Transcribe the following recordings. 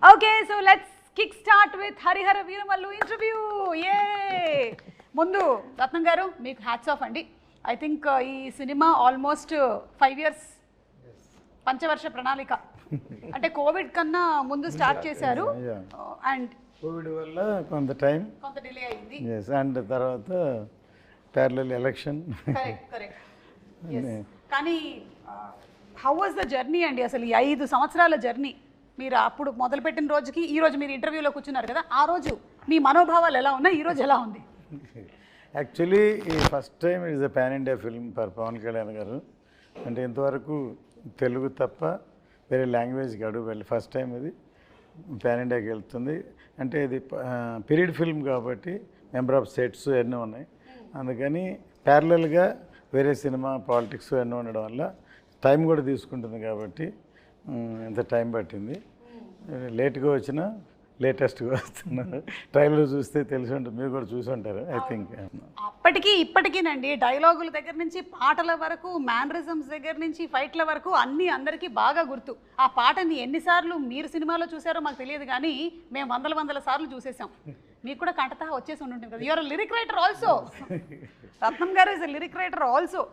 Okay, so let's kick start with Harihara Veeramallu interview. Yay! ముందు రత్నం గారు మీకు hats off అండి. ఐ థింక్ ఈ సినిమా ఆల్మోస్ట్ 5 years పంచవర్ష ప్రణాళిక అంటే కోవిడ్ కన్నా ముందు స్టార్ట్ చేశారు అండ్ కోవిడ్ వల్ల కొంత డిలే అయింది. అండ్ తర్వాత ప్యారలల్ ఎలక్షన్. కానీ హౌ వాజ్ ద జర్నీ అండి, అసలు ఈ 5 సంవత్సరాల జర్నీ? మీరు అప్పుడు మొదలుపెట్టిన రోజుకి ఈ రోజు మీరు ఇంటర్వ్యూలో కూర్చున్నారు కదా, ఆ రోజు మీ మనోభావాలు ఎలా ఉన్నాయి, ఈ రోజు ఎలా ఉంది? యాక్చువల్లీ ఈ first time is a pan India film for Pavan Kalyan garu. అంటే ఇంతవరకు తెలుగు తప్ప వేరే లాంగ్వేజ్కి అడుగు వెళ్ళి ఫస్ట్ టైం ఇది పాన్ ఇండియాకి వెళ్తుంది. అంటే ఇది పీరియడ్ ఫిల్మ్ కాబట్టి మెంబర్ ఆఫ్ సెట్స్ ఎన్నో ఉన్నాయి, అందుకని ప్యారలల్గా వేరే సినిమా పాలిటిక్స్ ఎన్నో ఉండడం వల్ల టైం కూడా తీసుకుంటుంది కాబట్టి ఎంత టైం పట్టింది. లేట్గా వచ్చినా లేటెస్ట్గా వస్తున్నారు. ట్రైలర్ చూస్తే తెలిసి ఉంటుంది, మీరు కూడా చూసి ఉంటారు ఐ థింక్. అప్పటికీ ఇప్పటికీనండి డైలాగుల దగ్గర నుంచి పాటల వరకు, మ్యానరిజమ్స్ దగ్గర నుంచి ఫైట్ల వరకు అన్నీ అందరికీ బాగా గుర్తు. ఆ పాటని ఎన్నిసార్లు మీరు సినిమాలో చూసారో మాకు తెలియదు, కానీ మేము వందల సార్లు చూసేసాం. మీకు కూడా కంటతా వచ్చేసి ఉంటుంది కదా. You're lyric writer also. Ratnam గారు ఇస్ లిరిక్ రైటర్ ఆల్సో.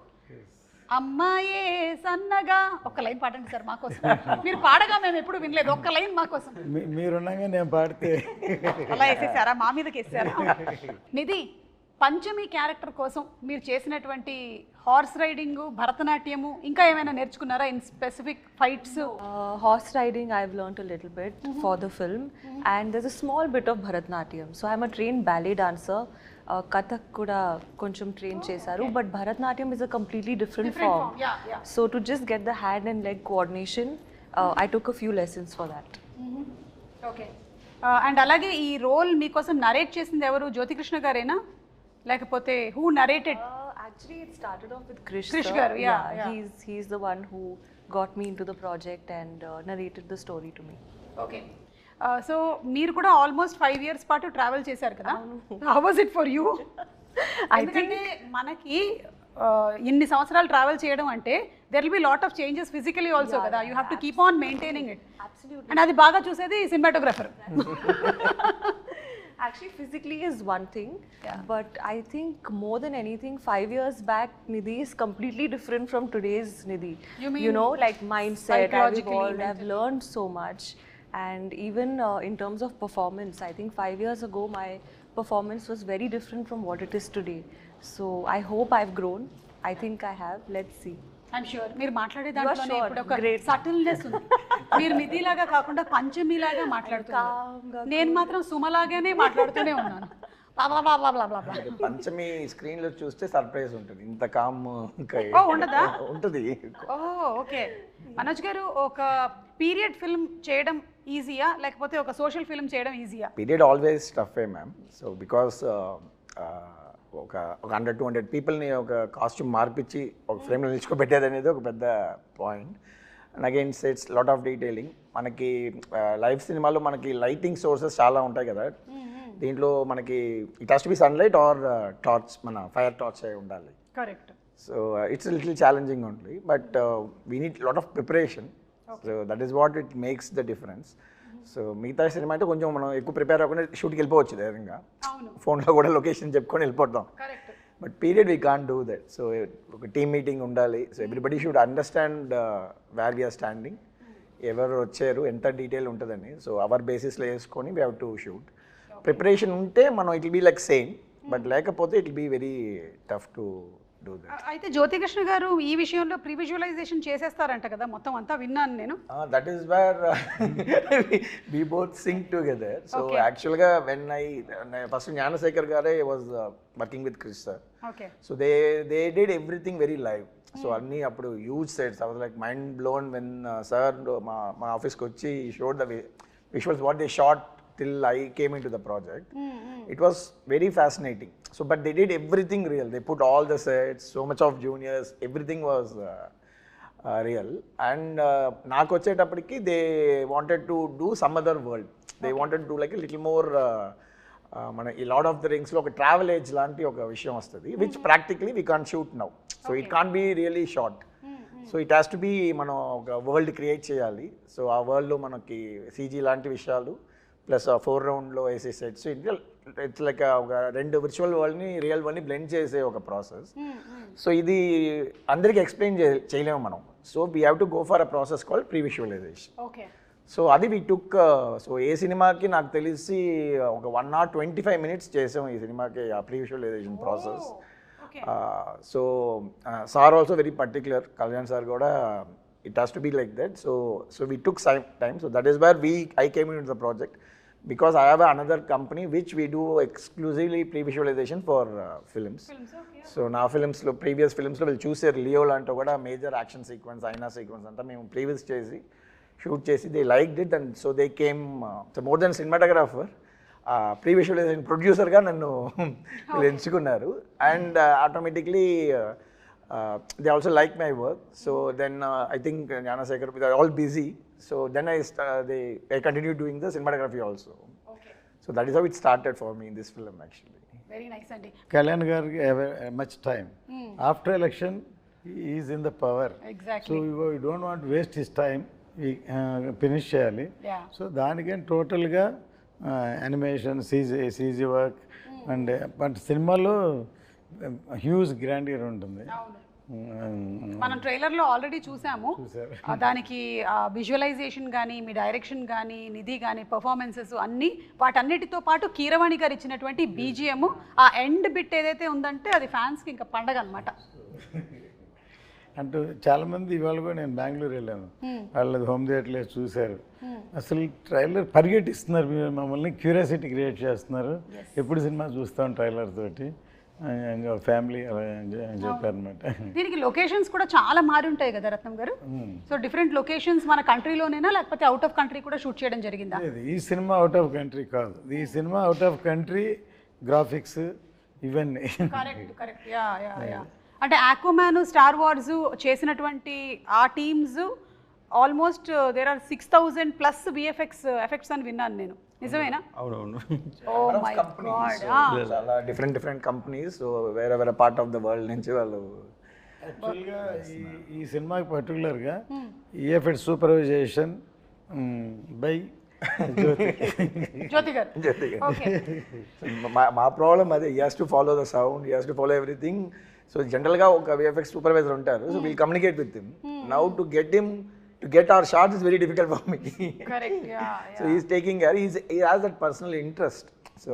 అమ్మాయే సన్నగా ఒక్క లైన్ పాడండి సార్ మాకోసం. మీరు పాడగా మేము ఎప్పుడు వినలేదు, ఒక్క లైన్ మాకోసం. మీరున్నాగా నేను పాడితే అలా వేసేసారా, మా మీదకి వేసారా? నిధి, పంచమి క్యారెక్టర్ కోసం మీరు చేసినటువంటి హార్స్ రైడింగ్, భరతనాట్యము, ఇంకా ఏమైనా నేర్చుకున్నారా in specific fights? Horse riding I've learned a little bit for the film, and there's a small bit of Bharatnatyam. So I'm a trained ballet dancer. Kathak kuda koncham train chesaru, but Bharatnatyam is a completely different form. Yeah. So to just get the hand and leg coordination, I took a few lessons for that. Okay. And అలాగే ఈ role మీకోసం narrate చేసింది ఎవరు? జ్యోతికృష్ణ గారేనా, లేకపోతే who narrated? Actually, it started off with Krish. Krish sir. garu, yeah. He's the one who got me into the project and narrated the story to me. Okay. So మీరు కూడా almost 5 years పాటు travel చేశారు కదా. How was it for you? ఎందుకంటే మనకి ఇన్ని సంవత్సరాలు travel చేయడం అంటే there will be lot of changes physically also కదా. You have to keep on maintaining it. And అది బాగా చూసేది cinematographer. Actually, physically is one thing, but I think more than anything, 5 years back, Nidhi is completely different from today's Nidhi. You know, like mindset, I've psychologically, evolved, I've learned so much. And even in terms of performance, I think 5 years ago, my performance was very different from what it is today. So I hope I've grown. I think I have. Let's see. I'm sure మీరు మాట్లాడే దాంట్లోనే sure. ఇప్పుడు ఒక Great. Subtleness ఉంది. మీరు నిధిలాగా కాకుండా పంచమిలాగా మాట్లాడుతున్నారు. నేను మాత్రం సుమలాగానే మాట్లాడుతూనే ఉన్నాను. పంచమి స్క్రీన్ లో చూస్తే సర్ప్రైజ్ ఉంటుంది. ఇంత కామ్ ఉండదా? ఉంటుంది. ఓకే. మనోజ్ గారు, ఒక పీరియడ్ ఫిల్మ్ చేయడం ఈజీయా, లేకపోతే ఒక సోషల్ ఫిల్మ్ చేయడం ఈజీయా? Period always tough ma'am. So because ఒక 100-200 పీపుల్ని ఒక కాస్ట్యూమ్ మార్పిచ్చి ఒక ఫ్రేమ్లో నిల్చుకోబెట్టేది అనేది ఒక పెద్ద point. And again it's lot of detailing. మనకి లైవ్ సినిమాలో మనకి లైటింగ్ సోర్సెస్ చాలా ఉంటాయి కదా. దీంట్లో మనకి it has to be sunlight or torch, మన ఫైర్ టార్చ్ అయి ఉండాలి. Correct. So it's little challenging only, but we need lot of preparation. So that is what it makes the difference. So మిగతా cinema అయితే కొంచెం మనం ఎక్కువ prepare అవ్వకుండా షూట్కి వెళ్ళిపోవచ్చు ధైర్యంగా, ఫోన్లో కూడా లొకేషన్ చెప్పుకొని వెళ్ళిపోతాం. But period we can't do that. So ఒక టీమ్ మీటింగ్ ఉండాలి. So everybody should understand where we're standing, ఎవరు వచ్చారు, ఎంత డీటెయిల్ ఉంటుందని. సో అవర్ బేసిస్లో వేసుకొని we have to shoot. Preparation ఉంటే మనం it will be like same, but లేకపోతే it will be very tough to do that. అయితే జ్యోతికృష్ణ గారు ఈ విషయంలో ప్రీ విజువలైజేషన్ చేసేస్తారంట కదా, మొత్తం అంతా విన్నాను నేను. That is where we both sync together. So యాక్చువల్గా వెన్ ఫస్ట్ జ్ఞానశేఖర్ గారే was working with Krish sir. So they did everything very live. So అన్నీ అప్పుడు huge sets. I was like mind blown when sir మా ఆఫీస్కి వచ్చి showed the visuals what they shot till I came into the project. It was very fascinating. So but they did everything real. They put all the sets, so much of juniors, everything was real. And నాకు వచ్చేటప్పటికి they wanted to do some other world. They wanted to do like a little more మన ఈ lord of the రింగ్స్లో ఒక travel age లాంటి ఒక విషయం వస్తుంది, which practically we can't shoot now. So it can't be really short. So it has to be మనం ఒక world create చేయాలి. సో ఆ వరల్డ్లో మనకి సీజీ లాంటి విషయాలు ప్లస్ ఆ 4 రౌండ్లో వేసే సెట్స్, ఇట్స్ లైక్ ఒక 2 విర్చువల్ వరల్డ్ని రియల్ వరల్డ్ని బ్లెండ్ చేసే ఒక ప్రాసెస్. సో ఇది అందరికీ ఎక్స్ప్లెయిన్ చేయలేము మనం. So we have to go for a process called pre visualization. So అది వీ టుక్. సో ఏ సినిమాకి నాకు తెలిసి ఒక 1 hour 25 minutes చేసాం ఈ సినిమాకి ఆ pre visualisation process. So sir also very particular, Kalyan sir కూడా it has to be like that. So we took time. So that is where I came in the project because I have another company which we do exclusively pre-visualization for films. So now films lo previous films lo will choose Leo lanto kuda major action sequence aina sequence anta mem previous chesi shoot chesi they liked it, and so they came so more than cinematographer pre-visualization producer ga nannu will enchukunnaru, and automatically they also like my work. So then I think Gnanasekhar, they are all busy. So then I continued doing the cinematography also. So that is how it started for me in this film actually. Very nice andi. Kalyan gariki have much time. After election he is in the power. Exactly. So we don't want to waste his time. We finish cheyali. Yeah. So దానికని టోటల్గా animation CG work and but సినిమాలో huge grandeur ఉంటుంది. మనం ట్రైలర్లో already చూసాము. దానికి visualisation కానీ మీ direction కానీ నిధి కానీ పర్ఫార్మెన్సెస్ అన్నీ వాటన్నిటితో పాటు కీరవాణి గారు ఇచ్చినటువంటి బీజిఎం ఆ ఎండ్ బిట్ ఏదైతే ఉందంటే అది ఫ్యాన్స్కి ఇంకా పండగ అనమాట. అంటూ చాలామంది ఇవాళ కూడా నేను బెంగళూరు వెళ్ళాను, వాళ్ళది హోమ్ థియేటర్లో చూశారు. అసలు ట్రైలర్ పరిగెట్టిస్తున్నారు, మమ్మల్ని క్యూరియాసిటీ క్రియేట్ చేస్తున్నారు. ఎప్పుడు సినిమా చూస్తాం ట్రైలర్ తోటి ఫ్యామిలీ అలా అని చెప్పారనమాట. దీనికి లొకేషన్స్ కూడా చాలా మారి ఉంటాయి కదా రత్నం గారు. సో డిఫరెంట్ లొకేషన్స్ మన కంట్రీలోనేనా లేకపోతే అవుట్ ఆఫ్ కంట్రీ కూడా షూట్ చేయడం జరిగిందా? ఈ సినిమా అవుట్ ఆఫ్ కంట్రీ కాదు, ఈ సినిమా అవుట్ ఆఫ్ కంట్రీ గ్రాఫిక్స్ ఇవన్నీ. Correct yeah. అంటే ఆక్వామ్యాన్, స్టార్ వార్స్ చేసినటువంటి ఆ teams almost there are 6,000+ VFX effects అని విన్నాను నేను, నిజమేనా? అవునవును. Oh my God. చాలా డిఫరెంట్ కంపెనీస్, సో వేరే పార్ట్ ఆఫ్ ద వరల్డ్ నుంచి వాళ్ళు. యాక్చువల్గా ఈ సినిమాకి పర్టికులర్గా ఈఎఫ్ఎక్స్ సూపర్వైజేషన్ బై జ్యోతి గారు. మా ప్రాబ్లం అదే, he has to follow the sound, he has to follow everything. So జనరల్గా ఒక విఎఫ్ఎక్స్ సూపర్వైజర్ ఉంటారు, so we'll communicate with him. Now to get our shots is very difficult for me. Correct, yeah. So he's taking care, he has that personal interest. So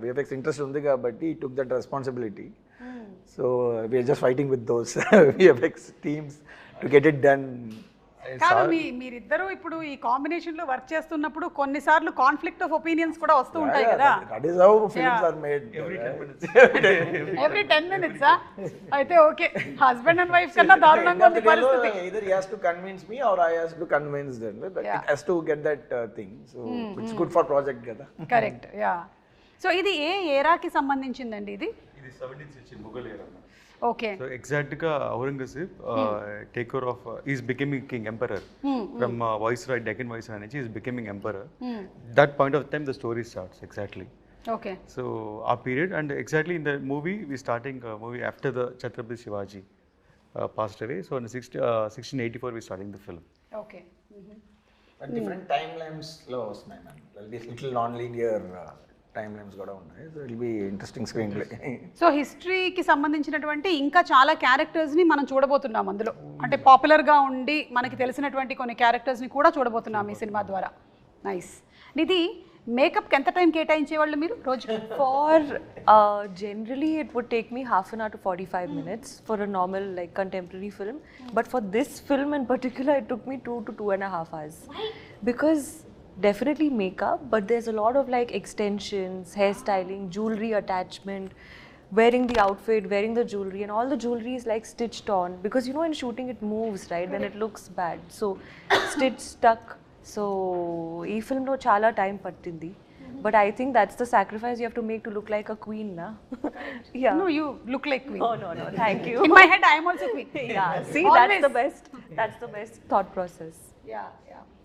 VFX interest undi kabatti he took that responsibility. So we are just fighting with those VFX teams to get it done. కాదు, మీరిద్దరూ ఇప్పుడు ఈ combination లో work చేస్తున్నప్పుడు కొన్నిసార్లు conflict of opinions కూడా వస్తూ ఉంటాయి కదా. That is how films are made. Every 10 minutes అయితే ఓకే, హస్బెండ్ అండ్ వైఫ్ కన్నా దారుణంగా ఉంది పరిస్థితి. Either he has to convince me or I has to convince them. It has to get that thing. So it's good for project కదా. Correct yeah. So ఇది ఏ ఏరాకి సంబంధించిందండి? ఇది 17th century Mughal era. Okay. So exactly Aurangzeb take over of is becoming king emperor from Viceroy, Deccan Viceroy, he is becoming emperor. That point of time the story starts exactly. Okay. So our period, and exactly in the movie we starting movie after the Chhatrapati Shivaji passed away. So in 1684 we starting the film. Okay. But different timelines lo vastnayi man. There will be little non-linear timelines కూడా ఉన్నాయి. So it will be interesting screenplay. So హిస్టరీకి సంబంధించినటువంటి ఇంకా చాలా క్యారెక్టర్స్ని మనం చూడబోతున్నాం అందులో. అంటే పాపులర్గా ఉండి మనకి తెలిసినటువంటి కొన్ని క్యారెక్టర్స్ని కూడా చూడబోతున్నాం ఈ సినిమా ద్వారా. నైస్. నిధి, మేకప్కి ఎంత టైం కేటాయించేవాళ్ళు మీరు రోజుకి? For generally it would take me half an hour to 45 minutes for a normal like contemporary film, but for this film in particular it took me 2 to 2.5 hours. Why? Because definitely makeup, but there's a lot of like extensions, hairstyling, jewelry attachment, wearing the outfit, wearing the jewelry, and all the jewelry is like stitched on, because you know in shooting it moves, right? Then it looks bad, so stitch stuck. So ee film lo chala time pattindi, but I think that's the sacrifice you have to make to look like a queen, na? Yeah. No, you look like queen. Oh no, thank you. In my head I am also queen. Yeah, see, that's the best thought process. Yeah.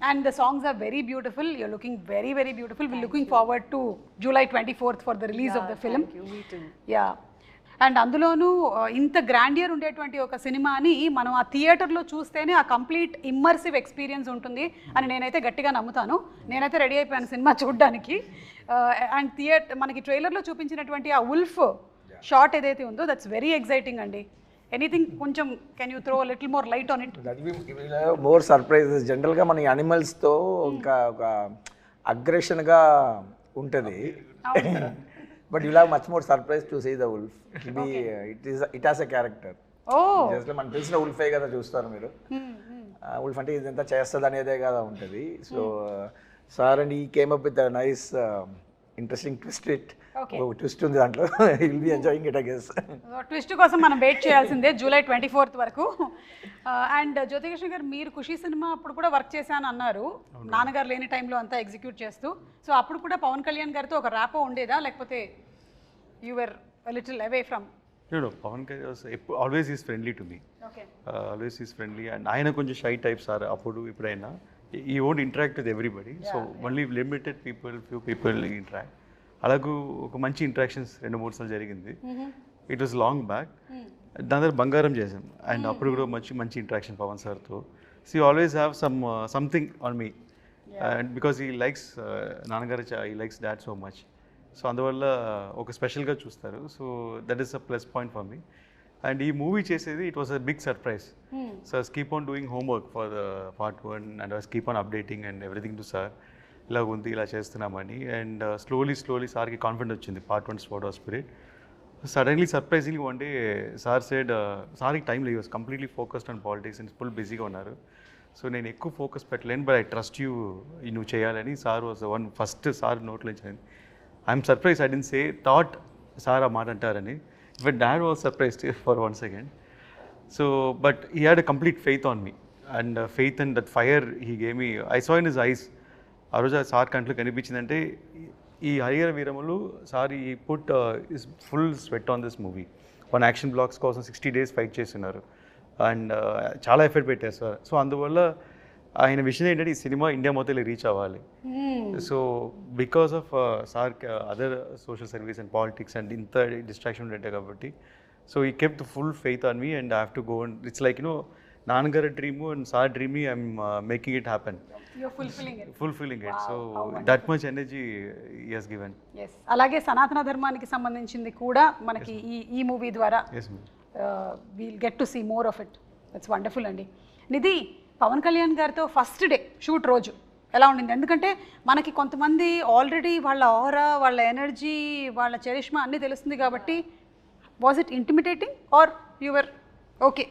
And the songs are very beautiful. You're looking very, very beautiful. We're looking forward to July 24th for the release of the film. Thank you. Me too. Yeah. And అందులోనూ ఇంత grandeur ఉండేటువంటి ఒక సినిమాని మనం ఆ థియేటర్లో చూస్తేనే ఆ కంప్లీట్ ఇమ్మర్సివ్ ఎక్స్పీరియన్స్ ఉంటుంది అని నేనైతే గట్టిగా నమ్ముతాను. నేనైతే రెడీ అయిపోయాను సినిమా చూడడానికి. అండ్ మనకి ట్రైలర్లో చూపించినటువంటి ఆ ఉల్ఫ్ షాట్ ఏదైతే ఉందో దట్స్ వెరీ ఎక్సైటింగ్ అండి. ఎనీథింగ్ కొంచెం can you throw little more light on it? More surprises. జనరల్గా మన యానిమల్స్తో ఇంకా ఒక అగ్రెషన్గా ఉంటుంది, but you have much more surprise to see the wolf. It has a character. Just మనం తెలిసిన ఉల్ఫే కదా చూస్తారు మీరు. ఉల్ఫ్ అంటే ఇదంతా చేస్తుంది అనేదే కదా ఉంటుంది. సో సార్ అండ్ ఈ came up with nice interesting twist ఉంది దాంట్లో. Will be enjoying it I guess. Twist కోసం మనం వెయిట్ చేయాల్సిందే జూలై 24th వరకు. అండ్ జ్యోతికృష్ణ గారు, మీరు ఖుషి సినిమా అప్పుడు కూడా వర్క్ చేశాను అన్నారు, నాన్నగారు లేని టైంలో అంతా ఎగ్జిక్యూట్ చేస్తూ. సో అప్పుడు కూడా పవన్ కళ్యాణ్ గారితో ఒక ర్యాపో ఉండేదా, లేకపోతే you were little away from? No, Pawan Kalyan was always is friendly to me. Okay. Always is friendly, and ఆయన కొంచెం షై టైప్స్ ఆర్ అప్పుడు ఇప్పుడైనా. He won't interact with everybody, so only limited people, few people interact. అలాగూ ఒక మంచి interactions 2-3 సార్లు జరిగింది. It was long back. దాని తర్వాత బంగారం చేసాం, అండ్ అప్పుడు కూడా మంచి ఇంట్రాక్షన్ పవన్ సార్తో. So always have something on me, and because he likes నాన్నగారు, he likes dad so much. So అందువల్ల ఒక స్పెషల్గా చూస్తారు. So that is a plus point for me. And ఈ మూవీ చేసేది it was a big surprise. So I keep on doing homework for the part 1 and I keep on updating and everything to sir. ఇలా ఉంది, ఇలా చేస్తున్నామని. And slowly సార్కి confident వచ్చింది part 1 sport of spirit. Suddenly సర్ప్రైజింగ్గా one day sir said, సార్కి time లేదు, completely focused on politics and full బిజీగా ఉన్నారు. సో నేను ఎక్కువ ఫోకస్ పెట్టలేను, బట్ ఐ ట్రస్ట్ యూ, నువ్వు చేయాలని. సార్ వాజ్ ఫస్ట్ సార్ నోట్లో నుంచి. I'm surprise, I didn't say thought sir ఆ మాట అంటారని, but dad was surprised for 1 second. So but he had a complete faith on me, and faith and that fire he gave me, I saw in his eyes. ఆ రోజు ఆ sir కంట్లో కనిపించిందంటే ఈ Harihara వీరములు sir ఈ put is full sweat on this movie. 1 action blocks కోసం 60 days fight చేస్తున్నారు, and చాలా effort పెట్టారు సార్. సో అందువల్ల ఆయన విషయం ఏంటంటే ఈ సినిమా ఇండియా మొత్తం రీచ్ అవ్వాలి. So because of sir other social service and politics and ఇంత డిస్ట్రాక్షన్ ఉండే కాబట్టి, సో ఈ కెప్ the full faith on me and I have to go. And it's like నాన్నగారి dream and sir dream, I'm making it happen, fulfilling it. So that much energy he has given. Yes. అలాగే సనాతన ధర్మానికి సంబంధించింది కూడా మనకి ఈ movie ద్వారా we'll get to see more of it. That's wonderful అండి. నిధి, పవన్ కళ్యాణ్ గారితో ఫస్ట్ డే షూట్ రోజు ఎలా ఉండింది? ఎందుకంటే మనకి కొంతమంది ఆల్రెడీ వాళ్ళ ఆరా, వాళ్ళ ఎనర్జీ, వాళ్ళ చరిష్మా అన్నీ తెలుస్తుంది కాబట్టి, was it intimidating or your okay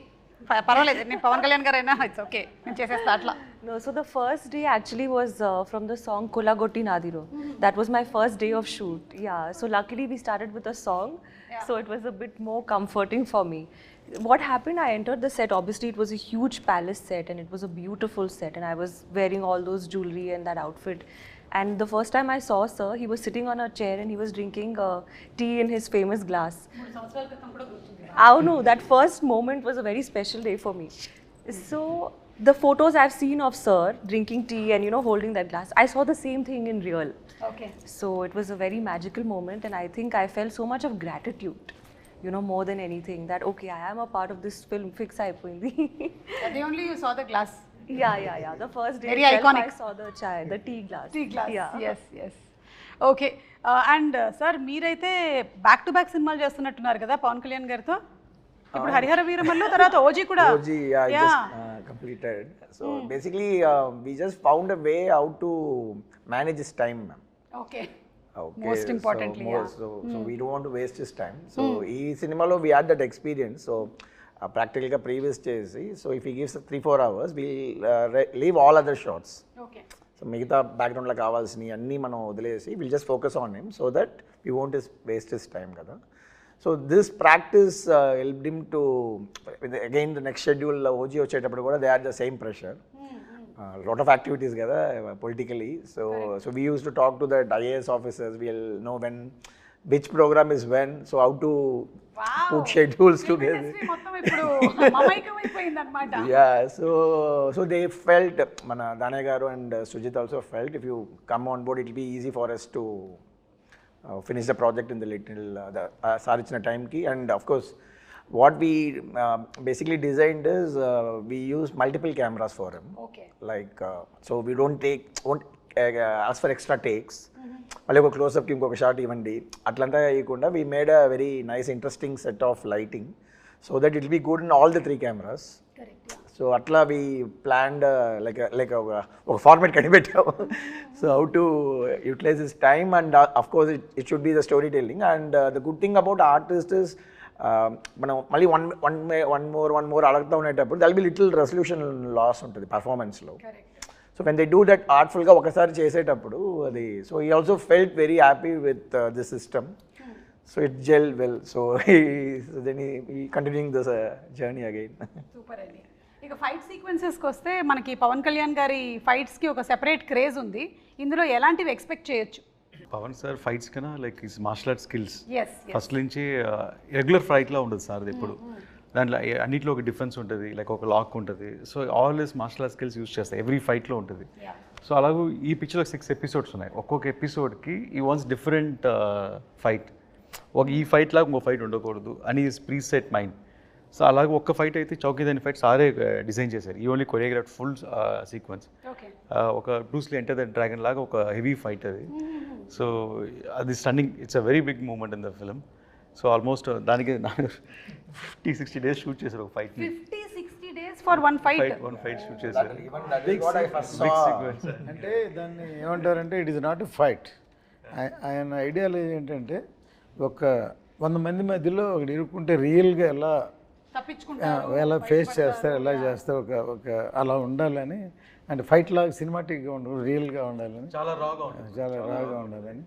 పర్వాలేదు నేను పవన్ కళ్యాణ్ గారు అయినా ఇట్స్ ఓకే నేను చేసేస్తా అట్లా? No, so the first day actually was from the song Kolagotti Nadiro. That was my first day of shoot. Yeah, so luckily we started with a song, so it was a bit more comforting for me. What happened, I entered the set, obviously it was a huge palace set and it was a beautiful set, and I was wearing all those jewelry and that outfit. And the first time I saw sir, he was sitting on a chair and he was drinking tea in his famous glass. Oh no, that first moment was a very special day for me. So the photos I've seen of sir drinking tea and holding that glass, I saw the same thing in real. Okay. So it was a very magical moment, and I think I felt so much of gratitude, more than anything, that okay, I am a part of this film. Fix అయిపోయింది. That day only you saw the glass. Yeah. The first day Very iconic. I saw the tea glass. Yeah. Yes. Okay. And sir మీరైతే back to back సినిమాలు చేస్తున్నట్టున్నారు కదా పవన్ కళ్యాణ్ గారితో. ఇప్పుడు హరిహర వీరమల్లు, తర్వాత OG కూడా. OG I just completed. So basically we just found a way how to manage his time, ma'am. Okay. Most importantly, so we don't want to waste his time. So ఈ సినిమాలో we had that experience. So ప్రాక్టికల్గా previous చేసి, so if he gives 3-4 hours, we'll leave all other shots. Okay. So మిగతా బ్యాక్గ్రౌండ్లో కావాల్సినవి అన్నీ మనం వదిలేసి will just focus on him, so that we won't waste his time కదా. So this practice helped him to again the next schedule OG వచ్చేటప్పుడు కూడా they are the same pressure, lot of activities కదా politically. So we use to talk to that IAS officers, will know when which program is when, so how to put schedules together. మొత్తం ఇప్పుడు మమైకమైపోయింది అన్నమాట. Yeah, so they felt, Danaya garu and Sujit also felt, if you come on board it will be easy for us to finish the project in the little సారిచ్చిన టైంకి. And of course what we basically designed is we use multiple cameras for him. Okay. Like so we won't ask for extra takes. మళ్ళీ ఒక క్లోజ్అప్కి ఇంకొక shot ఇవ్వండి అట్లంతా వేయకుండా we made a very nice interesting set of lighting so that it be good in all the 3 cameras. So అట్లా we planned like ఒక format కనిపెట్టాము. So how to utilise this time and of course it should be the story telling. And the good thing about artist is మనం మళ్ళీ one more అడుగుతూ ఉండేటప్పుడు there'll be little resolution loss ఉంటుంది పర్ఫార్మెన్స్లో. So when they do that ఆర్ట్ఫుల్గా ఒకసారి చేసేటప్పుడు అది so he also felt very happy with this system. So it gel well. So then he continuing this journey again. Super అండి. ఇక fight సీక్వెన్సెస్కి వస్తే మనకి పవన్ కళ్యాణ్ గారి ఫైట్స్కి ఒక సెపరేట్ క్రేజ్ ఉంది. ఇందులో ఎలాంటివి ఎక్స్పెక్ట్ చేయొచ్చు? పవన్ సార్ ఫైట్స్ కన్నా like his martial art skills ఎస్ ఫస్ట్ నుంచి రెగ్యులర్ ఫైట్లా ఉండదు సార్ ఎప్పుడు. దాంట్లో అన్నిట్లో ఒక డిఫరెన్స్ ఉంటుంది, లైక్ ఒక లాక్ ఉంటుంది. So always martial art skills use చేస్తాయి, ఎవ్రీ ఫైట్లో ఉంటుంది. సో అలాగూ ఈ పిక్చర్లో 6 ఎపిసోడ్స్ ఉన్నాయి. ఒక్కొక్క ఎపిసోడ్కి ఈ వాన్స్ డిఫరెంట్ ఫైట్. ఈ ఫైట్ లాగా ఇంకో ఫైట్ ఉండకూడదు అని ప్రీ సెట్ మైండ్. సో అలాగే ఒక్క ఫైట్ అయితే చౌకీదాని ఫైట్ సారే డిజైన్ చేశారు. ఈ ఓన్లీ కొరియోగ్రాఫ్ ఫుల్ సీక్వెన్స్. ఒక బ్రూస్లీ ఎంటర్ ద డ్రాగన్ లాగా ఒక హెవీ ఫైట్ అది. సో అది stunning, it's a very big moment in the film. So almost దానికి 50-60 days షూట్ చేశారు ఒక ఫైట్. 50-60 days for one fight shoot చేశారు. అంటే దాన్ని ఏమంటారంటే it is not a fight. ఆయన ఐడియాలజీ ఏంటంటే ఒక 100 మంది మధ్యలో ఒకటి ఇరుక్కుంటే రియల్గా ఎలా ఎలా ఫేస్ చేస్తారు, ఎలా చేస్తారు, ఒక అలా ఉండాలని. అంటే ఫైట్ లాగా సినిమాటిక్గా ఉండదు, రియల్గా ఉండాలని, చాలా రాగా ఉండాలని.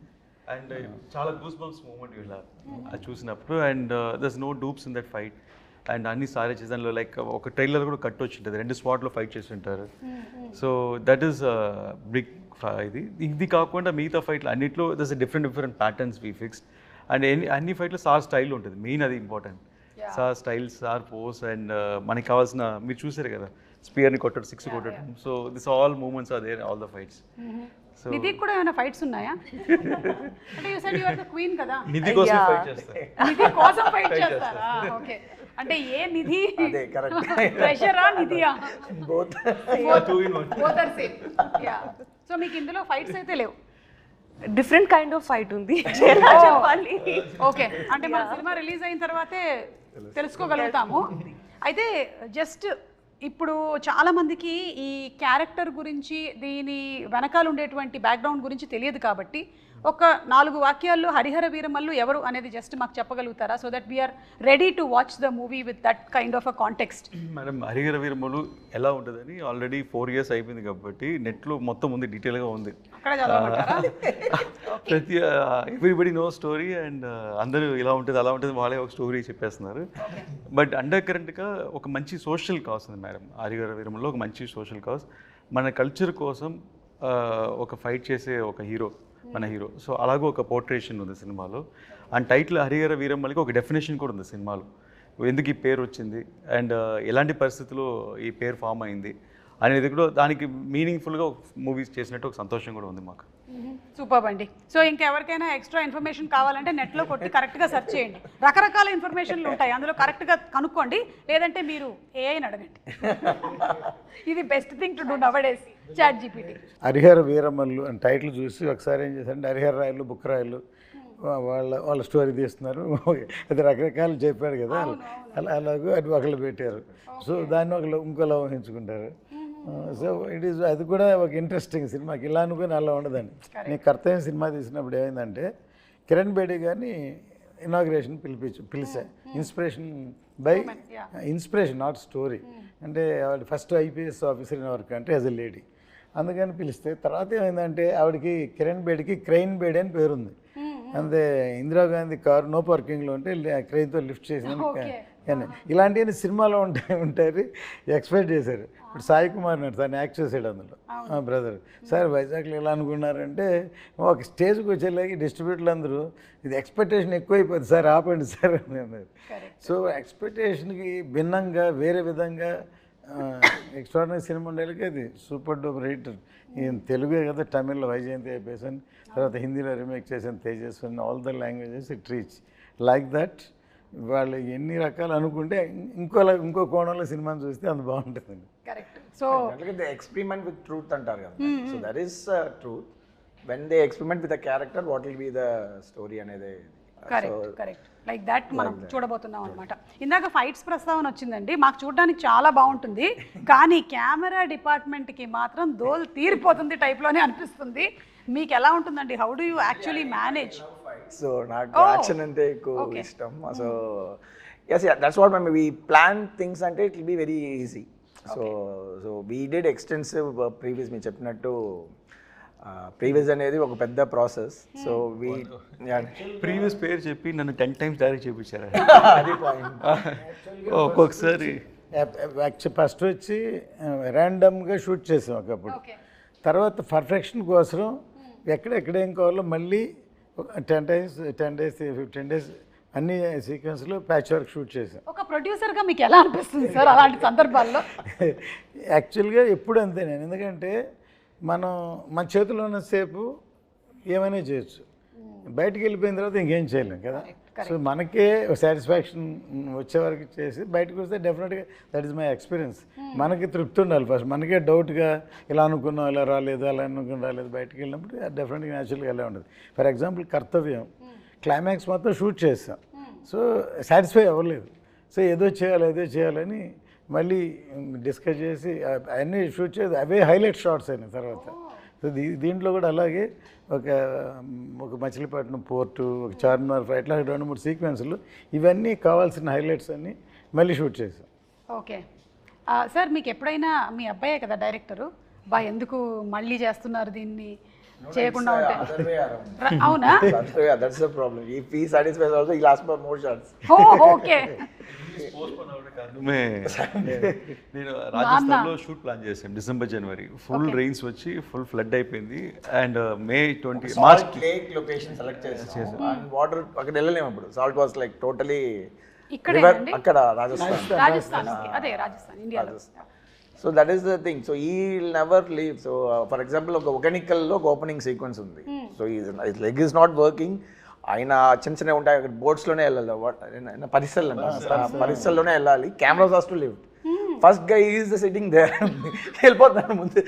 అండ్ చాలా గూస్ బంప్స్ మూమెంట్ ఇలా అది చూసినప్పుడు. And there's no dupes in that fight. And అన్ని సారే చేసాను. లైక్ ఒక ట్రైలర్ కూడా కట్ వచ్చి ఉంటుంది, 2 స్పాట్లో ఫైట్ చేసి ఉంటారు. So that is big. ఇది కాకుండా మిగతా ఫైట్లు అన్నింటిలో there's different patterns we fixed. And అన్ని ఫైట్లో సార్ స్టైల్ ఉంటుంది, మెయిన్ అది important. Sir style, sir pose. And మనకి కావాల్సిన మీరు చూసారు కదా స్పియర్ని కొట్టడం, 6 కొట్టడం. So this all moments are there all the fights. So Nidhi కూడా ఏమైనా ఫైట్స్ ఉన్నాయా? అంటే you said you are the queen కదా, నిధి కోసం ఫైట్ చేస్తారు. నిధి కోసం ఫైట్ చేస్తారా? ఓకే. అంటే ఏ నిధి? అదే కరెక్ట్. ప్రెషరా నిధియా? Both both are same. Yeah. So మీకు ఇందులో ఫైట్స్ అయితే లేవు? డిఫరెంట్ కైండ్ ఆఫ్ ఫైట్ ఉంది చెప్పాలి. ఓకే. అంటే మన సినిమా రిలీజ్ అయిన తర్వాతే తెలుసుకోగలుగుతాము. అయితే జస్ట్ ఇప్పుడు చాలామందికి ఈ క్యారెక్టర్ గురించి, దీని వెనకాల ఉండేటువంటి బ్యాక్గ్రౌండ్ గురించి తెలియదు కాబట్టి ఒక 4 వాక్యాల్లో హరిహర వీరమల్లు ఎవరు అనేది జస్ట్ మాకు చెప్పగలుగుతారా? So that we're ready to watch the movie with that kind of a context. Madam Harihara Veeramallu ఎలా ఉంటుందని ఆల్రెడీ 4 years అయిపోయింది కాబట్టి నెట్లో మొత్తం ఉంది, డీటెయిల్గా ఉంది. అక్కడ చదవమంటారా? ప్రతి ఎవ్రీబడి నో స్టోరీ. అండ్ అందరూ ఇలా ఉంటుంది అలా ఉంటుంది వాళ్ళే ఒక స్టోరీ చెప్పేస్తున్నారు. బట్ అండర్ కరెంట్గా ఒక మంచి సోషల్ కాజ్ ఉంది మేడం హరిహర వీరమల్లో. ఒక మంచి సోషల్ కాజ్, మన కల్చర్ కోసం ఒక ఫైట్ చేసే ఒక హీరో మన హీరో. సో అలాగే ఒక పోర్ట్రేషన్ ఉంది సినిమాలో. అండ్ టైటిల్ హరిహర వీరమల్లికి ఒక డెఫినేషన్ కూడా ఉంది సినిమాలో, ఎందుకు ఈ పేరు వచ్చింది అండ్ ఎలాంటి పరిస్థితుల్లో ఈ పేరు ఫామ్ అయింది అనేది కూడా దానికి మీనింగ్ఫుల్గా మూవీస్ చేసినట్టు ఒక సంతోషం కూడా ఉంది మాకు. సూపర్ అండి. సో ఇంకెవరికైనా ఎక్స్ట్రా ఇన్ఫర్మేషన్ కావాలంటే నెట్లో కొట్టి కరెక్ట్గా సెర్చ్ చేయండి. రకరకాల ఇన్ఫర్మేషన్లు ఉంటాయి, అందులో కరెక్ట్గా కనుక్కోండి. లేదంటే మీరు ఏఐని అడగండి. ఇది best thing to do nowadays, ChatGPT. Hari Hara Veera Mallu అని టైటిల్ చూసి ఒకసారి ఏం చేశారంటే హరిహర రాయలు, బుక్ రాయలు వాళ్ళ స్టోరీ తీస్తున్నారు. అది రకరకాలు చెప్పాడు కదా, అలాగూ అది ఒకళ్ళు పెట్టారు. సో దాన్ని ఒకళ్ళు ఇంకోలా ఊహించుకుంటారు. సో ఇట్ ఈస్ అది కూడా ఒక ఇంట్రెస్టింగ్ సినిమాకి. ఇలా అనుకుని అలా ఉండదండి. నేను కర్తవ్యం సినిమా తీసినప్పుడు ఏమైందంటే కిరణ్ బేడి గారిని ఇనాగ్రేషన్ పిలిచా. Inspiration not story. అంటే ఆవిడ first IPS officer in work అంటే యాజ్ ఎ లేడీ, అందుకని పిలిస్తే తర్వాత ఏమైందంటే ఆవిడకి కిరణ్ బేడికి క్రెయిన్ బేడి అని పేరుంది. అంతే ఇందిరాగాంధీ కారు నో పార్కింగ్లో ఉంటే క్రెయిన్తో లిఫ్ట్ చేసిన కానీ ఇలాంటివన్నీ సినిమాలో ఉంటాయి ఎక్స్పెక్ట్ చేశారు. ఇప్పుడు సాయి కుమార్ నాడు తను యాక్ట్ చేసాడు అందులో బ్రదర్. సార్ వైజాగ్లో ఎలా అనుకున్నారంటే ఒక స్టేజ్కి వచ్చేలాగి డిస్ట్రిబ్యూటర్లు అందరూ ఇది ఎక్స్పెక్టేషన్ ఎక్కువైపోతుంది సార్, ఆపండి సార్ అని అన్నారు. సో ఎక్స్పెక్టేషన్కి భిన్నంగా వేరే విధంగా ఎక్స్ట్రాడినరీ సినిమా ఉండేకి అది సూపర్ డూపర్ హిట్. ఈయన తెలుగే కదా, తమిళ్లో వైజయంతి అయిపోయాను, తర్వాత హిందీలో రీమేక్ చేసిన Tejaswi, all the languages it reach like that. వాళ్ళు ఎన్ని రకాలు అనుకుంటే ఇంకో కోణంలో సినిమాని చూస్తే అంత బాగుంటుందండి. Correct. So they experiment with truth అంటారు కదా, so that is truth. When they experiment with the character what will be the story అనేది. కరెక్ట్ లైక్ దట్ మనం చూడబోతున్నాం అనమాట. ఇందాక ఫైట్స్ ప్రస్తావన వచ్చిందండి, మాకు చూడడానికి చాలా బాగుంటుంది, కానీ కెమెరా డిపార్ట్మెంట్కి మాత్రం దోల్ తీరిపోతుంది టైప్లోనే అనిపిస్తుంది. మీకు ఎలా ఉంటుందండి? How do you actually manage? So నాకు యాక్షన్ అంటే ఎక్కువ ఇష్టం. సో ఎస్, దట్స్ వాట్ మేము వీ ప్లాన్ థింగ్స్ అంటే it will be very easy. So we did extensive previous, మీరు చెప్పినట్టు ప్రీవియస్ అనేది ఒక పెద్ద ప్రాసెస్. సో వీ ప్రీవియస్ పేరు చెప్పి నన్ను 10 times డైరెక్ట్ చేయించారు. అది పాయింట్. ఒక్కొక్కసారి ఫస్ట్ వచ్చి ర్యాండమ్గా షూట్ చేసాం ఒకప్పుడు, తర్వాత పర్ఫెక్షన్ కోసం ఎక్కడేం కావాలో మళ్ళీ 10 days 15 days అన్ని సీక్వెన్స్లో ప్యాచ్ వర్క్ షూట్ చేసాం. ఒక ప్రొడ్యూసర్గా మీకు ఎలా అనిపిస్తుంది సార్ అలాంటి సందర్భాల్లో? యాక్చువల్గా ఎప్పుడు అంతే నేను, ఎందుకంటే మనం మన చేతిలో ఉన్నసేపు ఏమైనా చేయొచ్చు, బయటికి వెళ్ళిపోయిన తర్వాత ఇంకేం చేయలేం కదా. సో మనకే సాటిస్ఫాక్షన్ వచ్చే వరకు చేసి బయటకు వస్తే డెఫినెట్గా దట్ ఈస్ మై ఎక్స్పీరియన్స్. మనకి తృప్తి ఉండాలి ఫస్ట్, మనకే డౌట్గా ఇలా అనుకున్నాం ఇలా రాలేదు అలా అనుకుని రాలేదు, బయటకు వెళ్ళినప్పుడు డెఫినెట్గా న్యాచురల్గా ఎలా ఉండదు. ఫర్ ఎగ్జాంపుల్ కర్తవ్యం క్లైమాక్స్ మొత్తం షూట్ చేస్తాం, సో సాటిస్ఫై అవ్వలేదు, సో ఏదో చేయాలని మళ్ళీ డిస్కస్ చేసి అవన్నీ షూట్ చేసి అవే హైలైట్ షాట్స్ అయినాయి తర్వాత. సో దీంట్లో కూడా అలాగే ఒక మచిలీపట్నం పోర్టు, ఒక చార్మినార్ ఫైట్, ఇట్లా 2-3 సీక్వెన్స్లు ఇవన్నీ కావాల్సిన హైలైట్స్ అన్నీ మళ్ళీ షూట్ చేసాం. ఓకే సార్, మీకు ఎప్పుడైనా మీ అబ్బాయే కదా డైరెక్టరు, ఎందుకు మళ్ళీ చేస్తున్నారు దీన్ని చేయకుండా ఉంటే? అవునా? That's the problem. If he satisfies also, he'll ask for more shots. Okay. నేను రాజస్థాన్లో షూట్ ప్లాన్ చేశాను డిసెంబర్ జనవరి, ఫుల్ రెయిన్స్ వచ్చి ఫుల్ ఫ్లడ్ అయిపోయింది. And May 20 March lake location select చేసాం. అండ్ వాటర్ అక్కడ వెళ్ళలేము అప్పుడు, సాల్ట్ వాస్ లైక్ టోటలీ ఇక్కడ అక్కడ రాజస్థాన్, అదే రాజస్థాన్ ఇండియాలో. So that is the thing. So he will never leave. So for example ఒక ఒకెనికల్లో ఒక ఓపెనింగ్ సీక్వెన్స్ ఉంది. సో ఈ లెగ్ ఈస్ నాట్ వర్కింగ్, ఆయన చిన్న ఉంటాయి అక్కడ బోట్స్లోనే వెళ్ళాలి, పరిసల్లోనే వెళ్ళాలి, cameras has to live. First guy is the sitting there, వెళ్ళిపోతాను ముందు.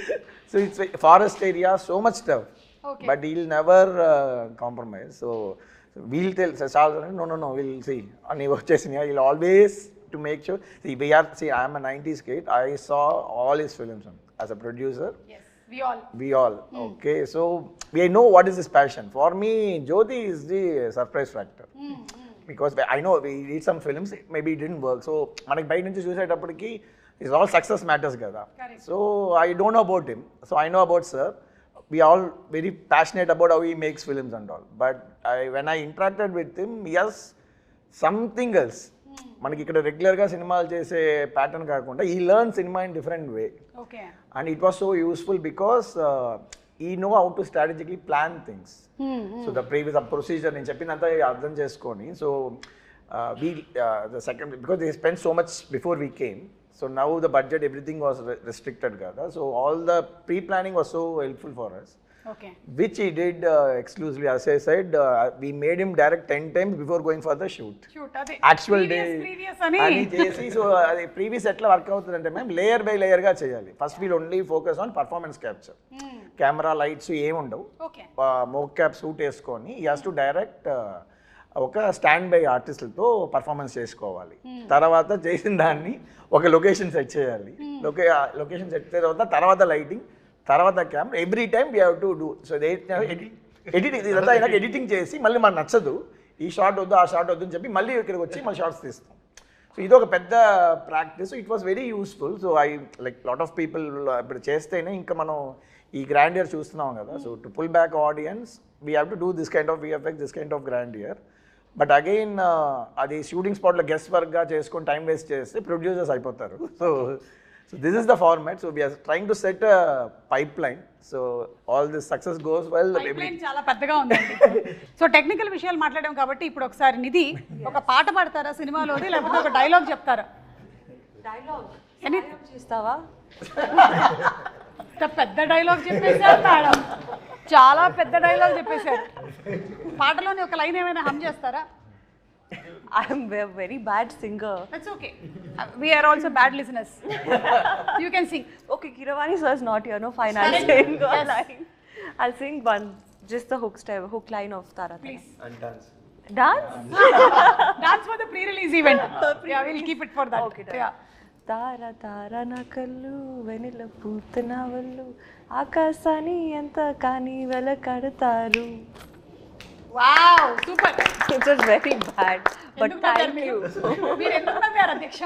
So it's forest area, so much tough, but we'll never compromise. So we'll tell no will see అని వచ్చేసినాయి. We'll always to make sure, I am a 90s kid, I saw all his films as a producer. Yes, we all okay, so we know what is his passion. For me, Jyoti is the surprise factor. Because I know we did some films, maybe it didn't work, so manaki bike nunchi chusettappudiki is all success matters kada. So I don't know about him, so I know about sir. We all very passionate about how he makes films and all, but when I interacted with him, yes, something else. మనకి ఇక్కడ రెగ్యులర్గా సినిమాలు చేసే pattern కాకుండా he learn cinema in different way. And it was so useful because he know how to strategically plan things. So the previous procedure నేను చెప్పిందంతా అర్థం చేసుకొని, so we the second because they spend so much before we came, so now the budget everything was restricted కదా, so all the pre planning was so helpful for us. Okay. Which he did exclusively. As I said, we made him direct 10 times before going for the shoot. Actual previous ani chesi. So previous etla work avutundante ma'am, layer by layer ga cheyali. First we'll only focus on performance capture. Camera lights em undavu. Okay. Mocap suit esకొని he has to direct ఒక stand by ఆర్టిస్టులతో performance చేసుకోవాలి. తర్వాత చేసిన దాన్ని ఒక location set చేయాలి. Location set చేసిన తర్వాత lighting, తర్వాత camera, every time we have to do. So editing ఇదంతా అయినాక ఎడిటింగ్ చేసి మళ్ళీ మనకు నచ్చదు, ఈ షార్ట్ వద్దు ఆ షార్ట్ వద్దు అని చెప్పి మళ్ళీ ఇక్కడికి వచ్చి మళ్ళీ షార్ట్స్ తీస్తాం. సో ఇది ఒక పెద్ద practice. It was very useful. So I like lot of people ఇప్పుడు చేస్తేనే ఇంకా మనం ఈ గ్రాండియర్ చూస్తున్నాం కదా. So to pull back audience we have to do this kind of VFX, this kind of grandeur. But again అది shooting స్పాట్లో గెస్ట్ వర్క్గా చేసుకొని టైం వేస్ట్ చేస్తే ప్రొడ్యూసర్స్ అయిపోతారు. So this is the format. So we are trying to set a pipeline. So all this success goes well. Pipeline చాలా పెద్దగా ఉందండి. సో టెక్నికల్ విషయాలు మాట్లాడాం కాబట్టి ఇప్పుడు ఒకసారి నిధి ఒక పాట పాడతారా సినిమాలోది, లేకపోతే ఒక డైలాగ్ చెప్తారా? ఎనీ చేస్తావా? ఇంత పెద్ద డైలాగ్ చెప్పేశారు మేడం, చాలా పెద్ద డైలాగ్ చెప్పేశారు. పాటలోని ఒక లైన్ ఏమైనా హమ్ చేస్తారా? I'm a very bad singer. That's okay, we're also bad listeners. You can sing. Okay, Kiravani sir is not here. No fine. I'll Correct. sing a Yes. line. I'll sing one, just the hook line of Tara. Please. And dance. Dance? Dance for the pre-release event. Yeah, we'll keep it for that. Okay, done. Yeah. తార తార నా కళ్ళు వెనిల పూతన వల్లు ఆకాశాన్ని ఎంత కానీ వెలకడతారు. Wow, super. It was very bad, but ఎందుకు నవ్వారు thank మీరు? you. మీరు ఎందుకు నవ్వారు అధ్యక్ష?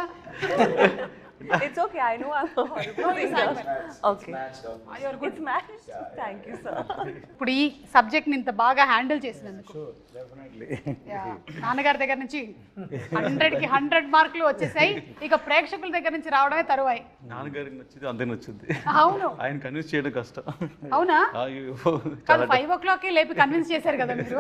It's okay, I know I'm a horrible No, you sang singer. well. Okay. You're good. It's matched. Thank you, sir. ఇప్పుడు ఈ సబ్జెక్ట్ని ఇంత బాగా హ్యాండిల్ చేసినందుకు డెఫినెట్లీ. Yeah. నాన్నగారి దగ్గర నుంచి 100కి 100 మార్కులు వచ్చేసాయి. ఇక ప్రేక్షకుల దగ్గర నుంచి రావడమే తరువాయి. నాన్నగారికి నచ్చింది అందరికి నచ్చింది. అవును. ఆయన కన్విన్స్ చేయడం కష్టం. అవునా? అయ్యో, కాదు 5 o'clock లేపి కన్విన్స్ చేశారు కదా మీరు.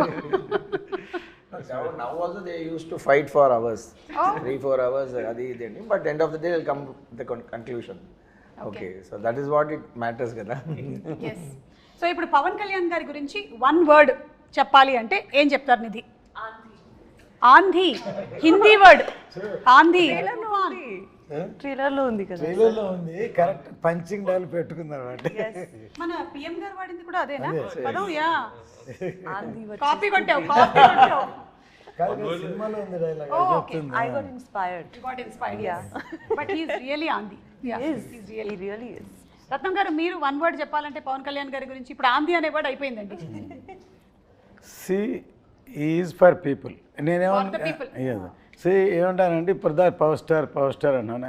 Now also they used to fight for hours, Oh. 3-4 hours, adi ideni, but end of the day they'll come to the conclusion. Okay, so that is what it matters kada. Yes. So ఇప్పుడు పవన్ కళ్యాణ్ గారి గురించి 1 word చెప్పాలి అంటే ఏం చెప్తారు నిధి? ఆంధీ. Hindi word ఆంధీ. Trailer లో ఉంది కదా. ట్రైలర్లో ఉంది, కరెక్ట్ పంచింగ్ డైల్ పెట్టుకున్నారు అంటే. మన పిఎం గారు వాడింది కూడా అదేనా పదం? యా, ఆంధీ కాపీ కొట్టావు, కాపీ కొట్టావు. కాదు, సినిమాలో ఉంది డైలాగ్ Oh, okay. చెప్తుంది. I got inspired. You got inspired. Yeah. But he's really ఆంధీ. Yeah, Yes, he's he really. really is. రత్నం గారు మీరు 1 word చెప్పాలంటే పవన్ కళ్యాణ్ గారి గురించి ఇప్పుడు ఆంధీ అనే వర్డ్ అయిపోయిందండి. C is for people. For the people. See ఏమంటానంటే ఇప్పుడు దా పవర్ స్టార్ అన్నాను.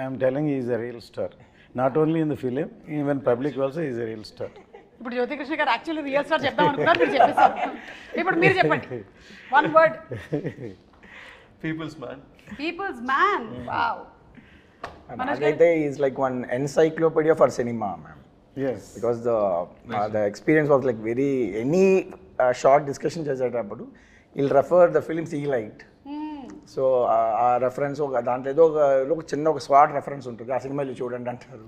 I'm telling is a real star, not only in the film, even public also is a real star. ఇప్పుడు జ్యోతికృష్ణ గారు యాక్చువల్లీ రియల్ స్టార్ చెప్దాం అనుకున్నారు, మీరు చెప్పేశారు. ఇప్పుడు మీరు చెప్పండి 1 word. People's man. People's man. Wow. Nagaithe is like one encyclopedia for cinema, ma'am. Yes. Because the experience was like very, any short discussion చేసేటప్పుడు he'll refer the films he liked. So ఆ reference దాంట్లో ఏదో ఒక చిన్న ఒక swat reference ఉంటుంది, ఆ సినిమాలు చూడండి అంటారు.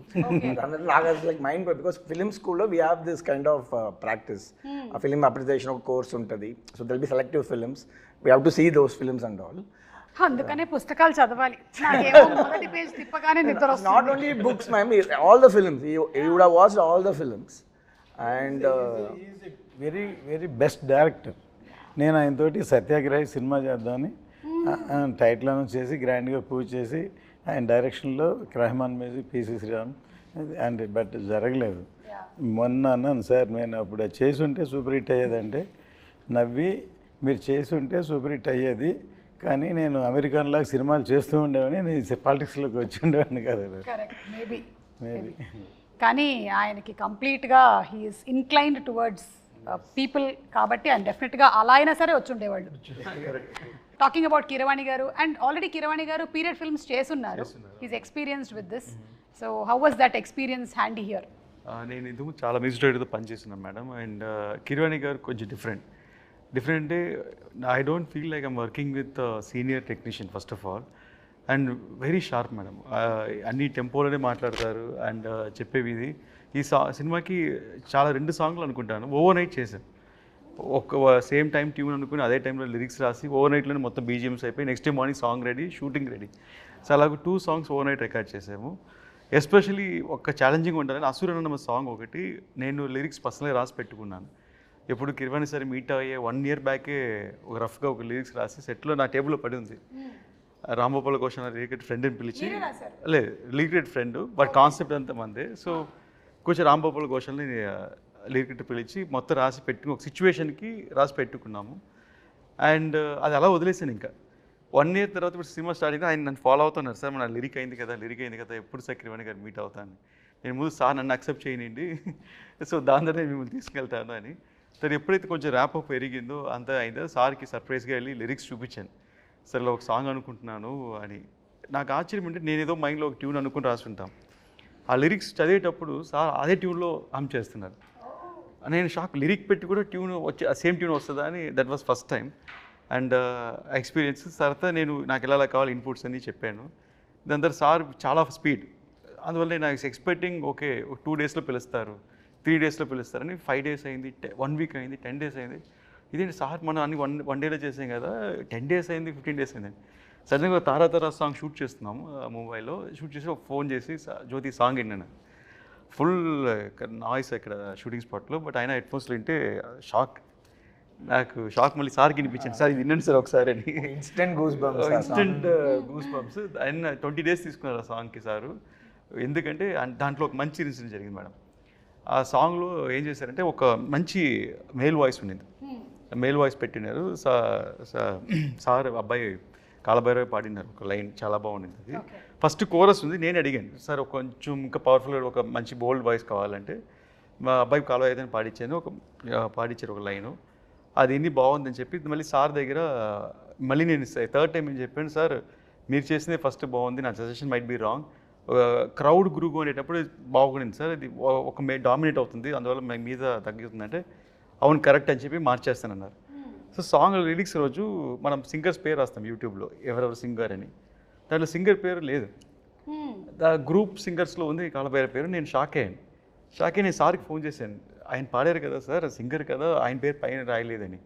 నాకు లైక్ మైండ్, బికాస్ ఫిలిం స్కూల్లో we have this kind of practice. ఆ ఫిలిం అప్రిసియేషన్ ఒక కోర్స్ ఉంటుంది. So they'll be selective films, we have to see those films and all. అందుకనే పుస్తకాలు చదవాలి. నాకేమో మొదటి పేజ్ తిప్పగానే నిద్ర వస్తుంది. Not only books, ma'am, all the films. You would have watched all the films. And very very best director. నేను ఆయనతోటి సత్యాగ్రహి సినిమా చేద్దామని టైటిల్ అనౌన్స్ చేసి గ్రాండ్గా పూజ చేసి ఆయన డైరెక్షన్లో Rahman music, PC Sriram and but జరగలేదు. మొన్న అన్నాను సార్, నేను అప్పుడు అది చేసి ఉంటే సూపర్ హిట్ అయ్యేదంటే నవ్వి, మీరు చేసి ఉంటే సూపర్ హిట్ అయ్యేది, కానీ నేను అమెరికన్ లాగా సినిమాలు చేస్తూ ఉండేవాడిని, నేను పాలిటిక్స్లోకి వచ్చి ఉండేవాడిని కదా. Correct, maybe. మేబీ. కానీ ఆయనకి కంప్లీట్గా హీఈస్ ఇన్క్లైన్డ్ టువర్డ్స్ పీపుల్ కాబట్టి ఆయన డెఫినెట్గా అలా అయినా సరే వచ్చి ఉండేవాళ్ళు. టాకింగ్ అబౌట్ కీరవాణి గారు, and already Keeravani garu period films చేస్తున్నారు. He's experienced with this. So how was that experience handy here? నేను ఇందుకు చాలా మ్యూజిక్ డైరెక్టర్తో పనిచేస్తున్నాను మేడం. అండ్ కిరవాణి గారు కొంచెం డిఫరెంట్ అంటే I don't feel like I'm working with senior technician first of all. And very sharp madam, అన్ని టెంపోలోనే మాట్లాడతారు. And చెప్పేవి ఇది ఈ సినిమాకి చాలా 2 సాంగ్లు అనుకుంటాను ఓవర్ నైట్ చేశాను. ఒక సేమ్ టైం ట్యూన్ అనుకుని అదే టైంలో లిరిక్స్ రాసి ఓవర్ నైట్లోనే మొత్తం బీజిఎమ్స్ అయిపోయి next day morning song ready, shooting ready. So అలాగే 2 songs ఓవర్ నైట్ రికార్డ్ చేసాము. ఎస్పెషలీ ఒక ఛాలెంజింగ్ ఉంటుందని అసురన్న సాంగ్ ఒకటి నేను లిరిక్స్ పర్సనల్గా రాసి పెట్టుకున్నాను. ఎప్పుడు కిరవాణి సార్ మీట్ అయ్యే 1 year బ్యాకే ఒక రఫ్గా ఒక లిరిక్స్ రాసి సెట్లో నా టేబుల్లో పడి ఉంది. రాంగోపాల్ ఘోష్ లిరికెట్ ఫ్రెండ్ని పిలిచి, లేదు లిరికెట్ ఫ్రెండ్ బట్ కాన్సెప్ట్ అంతా మందే. సో కొంచెం రాంగోపాల్ ఘోష్ని లిరికెట్ పిలిచి మొత్తం రాసి పెట్టుకుని ఒక సిచ్యువేషన్కి రాసి పెట్టుకున్నాము. అండ్ అది అలా వదిలేసాను. ఇంకా 1 year తర్వాత ఇప్పుడు సినిమా స్టార్ట్ అయితే ఆయన నన్ను ఫాలో అవుతున్నారు, సార్ మన లిరిక్ అయింది కదా ఎప్పుడు సార్ కిరవాణి గారు మీట్ అవుతాను. నేను ముందు సార్ నన్ను అక్సెప్ట్ చేయనండి, సో దాని ద్వారా మిమ్మల్ని తీసుకెళ్తాను అని. సరే ఎప్పుడైతే కొంచెం ర్యాప్ అప్ పెరిగిందో అంతా అయిందో సార్కి సర్ప్రైజ్గా వెళ్ళి లిరిక్స్ చూపించాను. సరే ఒక సాంగ్ అనుకుంటున్నాను అని. నాకు ఆశ్చర్యం అంటే నేను ఏదో మైండ్లో ఒక ట్యూన్ అనుకుని రాసుకుంటాం, ఆ లిరిక్స్ చదివేటప్పుడు సార్ అదే ట్యూన్లో హమ్ చేస్తున్నారు. నేను షాక్, లిరిక్ పెట్టి కూడా ట్యూన్ వచ్చి ఆ సేమ్ ట్యూన్ వస్తుందా అని. That was first time. And experience తర్వాత నేను నాకు ఎలా కావాలి ఇన్పుట్స్ అన్నీ చెప్పాను. దాని తర్వాత సార్ చాలా స్పీడ్, అందువల్ల నేను ఎక్స్పెక్టింగ్ ఓకే 2 డేస్లో పిలుస్తారు, 3 డేస్లో పిలుస్తారని 5 డేస్ అయింది, 1 వీక్ అయింది, 10 డేస్ అయింది. ఇదేంటి సార్ మనం అన్ని వన్ డేలో చేసాం కదా, 10 డేస్ అయింది, 15 డేస్ అయింది. సడన్గా తారా తారా సాంగ్ షూట్ చేస్తున్నాము ముంబైలో. షూట్ చేసి ఒక ఫోన్ చేసి జ్యోతి సాంగ్ విన్నాను. ఫుల్ నాయిస్ ఇక్కడ షూటింగ్ స్పాట్లో, బట్ ఆయన హెడ్ ఫోన్స్లో వింటే షాక్. నాకు షాక్ మళ్ళీ సార్కి వినిపించాను, సార్ ఇది వినండి సార్ ఒకసారి అని. Instant goose bumps. ఆయన 20 డేస్ తీసుకున్నారు ఆ సాంగ్కి సారు. ఎందుకంటే దాంట్లో ఒక మంచి ఇన్సిడెంట్ జరిగింది మేడం. ఆ సాంగ్లో ఏం చేశారంటే ఒక మంచి మేల్ వాయిస్ ఉండింది, మేల్ వాయిస్ పెట్టినారు. సార్ అబ్బాయి కాలభైరవి పాడినారు ఒక లైన్, చాలా బాగుండింది అది. ఫస్ట్ కోరస్ ఉంది, నేను అడిగాను సార్ కొంచెం ఇంకా పవర్ఫుల్గా ఒక మంచి బోల్డ్ వాయిస్ కావాలంటే మా అబ్బాయి కాలభైరవి పాడించాను, పాడించారు ఒక లైను. అది ఇన్ని బాగుందని చెప్పి మళ్ళీ సార్ దగ్గర మళ్ళీ నేను 3rd టైం ఏం చెప్పాను, సార్ మీరు చేసిందే ఫస్ట్ బాగుంది, నా suggestion might be wrong, crowd group అనేటప్పుడు బాగుండింది సార్, ఇది ఒక డామినేట్ అవుతుంది, అందువల్ల మీద తగ్గుతుందంటే అవును కరెక్ట్ అని చెప్పి మార్చేస్తానన్నారు. సో సాంగ్ లిరిక్స్ రోజు మనం సింగర్స్ పేరు రాస్తాం యూట్యూబ్లో, ఎవరెవరు సింగర్ అని. దాంట్లో సింగర్ పేరు లేదు, గ్రూప్ సింగర్స్లో ఉంది కాలభైరవి పేరు. నేను షాక్ అయ్యాను. నేను సార్కి ఫోన్ చేశాను, ఆయన పాడారు కదా సార్, సింగర్ కదా, ఆయన పేరు పైన రాయలేదని.